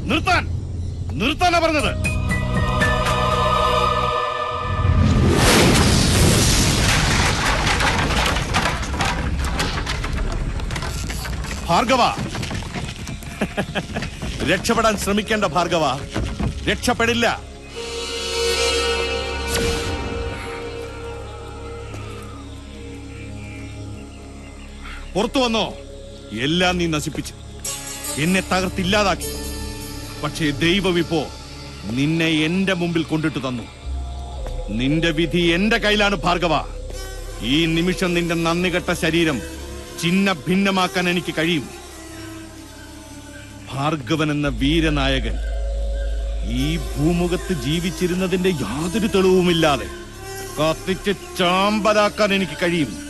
നിർത്താൻ നിർത്താനാ പറഞ്ഞത്. ഭാർഗവ, രക്ഷപ്പെടാൻ ശ്രമിക്കേണ്ട ഭാർഗവ, രക്ഷപ്പെടില്ല. പുറത്തു വന്നോ? എല്ലാം നീ നശിപ്പിച്ചു, എന്നെ തകർത്തില്ലാതാക്കി. പക്ഷേ ദൈവം ഇപ്പോ നിന്നെ എന്റെ മുമ്പിൽ കൊണ്ടിട്ട് തന്നു. നിന്റെ വിധി എന്റെ കയ്യിലാണ് ഭാർഗവ. ഈ നിമിഷം നിന്റെ നന്ദികെട്ട ശരീരം ചിന്ന ഭിന്നമാക്കാൻ എനിക്ക് കഴിയും. ഭാർഗവൻ എന്ന വീരനായകൻ ഈ ഭൂമുഖത്ത് ജീവിച്ചിരുന്നതിന്റെ യാതൊരു തെളിവുമില്ലാതെ കത്തിച്ച് ചാമ്പലാക്കാൻ എനിക്ക് കഴിയും.